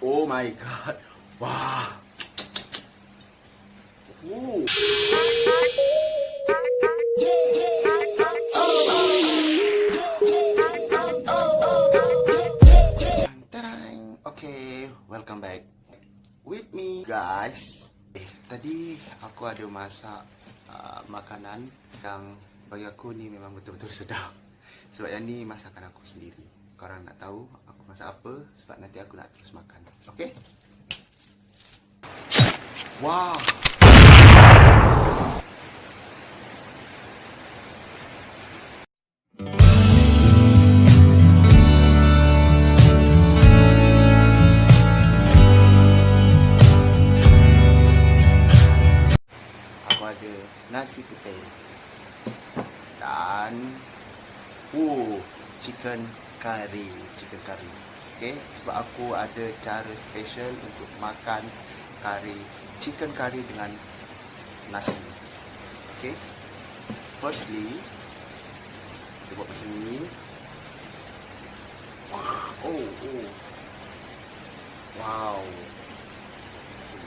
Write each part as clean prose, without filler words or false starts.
Oh my god. Wah. Ooh. Okay, welcome back with me guys. Tadi aku ada masak makanan yang bagi aku ni memang betul-betul sedap. Sebab yang ni masakan aku sendiri. Korang nak tahu aku masak apa? Sebab nanti aku nak terus makan. Okay? Wow. Aku ada nasi putih dan chicken curry. Okay, sebab aku ada cara special untuk makan chicken curry dengan nasi. Okay, firstly kita buat macam ni. Wow,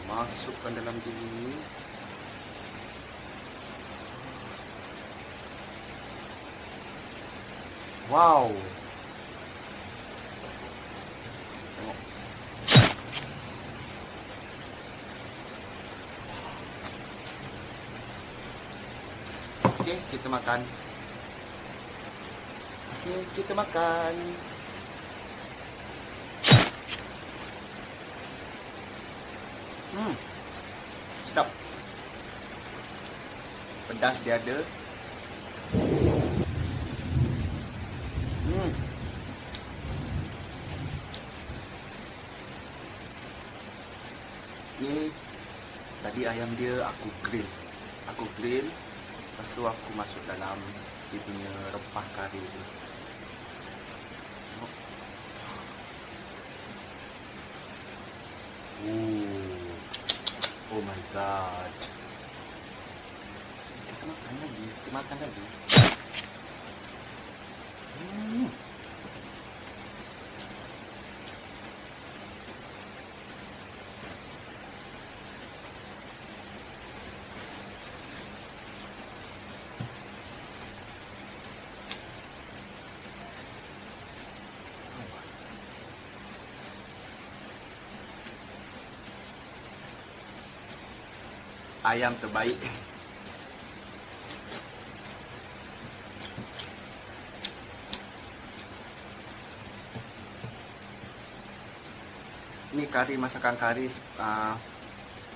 masukkan dalam gini. Wow. Tengok. Okey, kita makan. Sedap. Pedas dia ada. Ni tadi ayam dia aku grill. Lepas tu aku masuk dalam dia punya rempah kari tu. Oh my god. Kita makan lagi. Ayam terbaik. Ni kari, masakan kari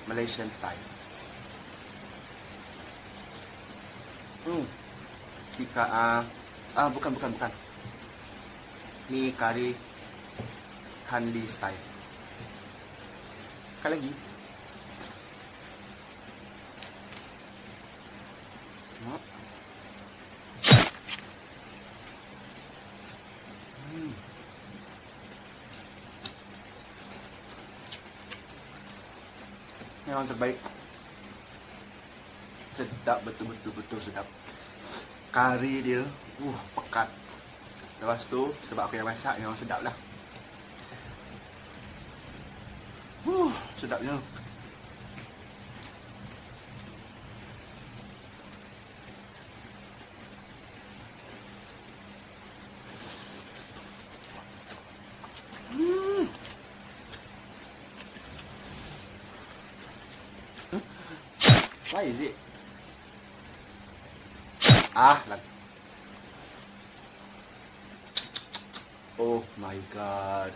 Malaysian style. Bukan. Ni kari Hanli style. Sekali lagi. Memang terbaik. Sedap, betul sedap. Kari dia pekat. Lepas tu sebab aku yang masak, memang sedap lah. Sedapnya. Why is it? Oh my god.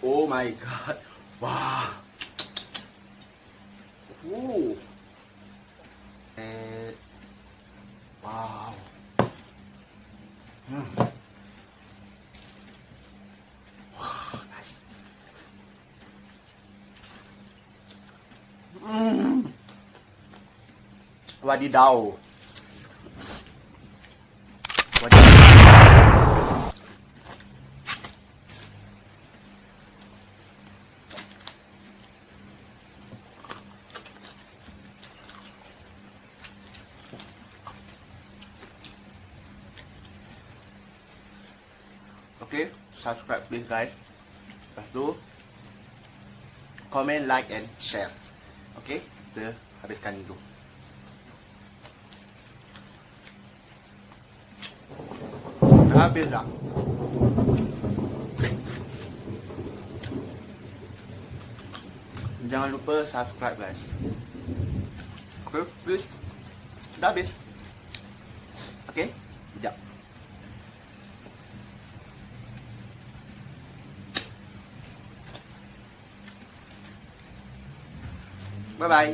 Oh my god. Wow. Wow. Nice. Wadidaw. Okay, subscribe please guys. Lepas tu comment, like and share. Okay, kita habiskan dulu. Dah habis dah. Jangan lupa subscribe guys. Okay, please. Dah habis. Okay, sekejap. Bye bye.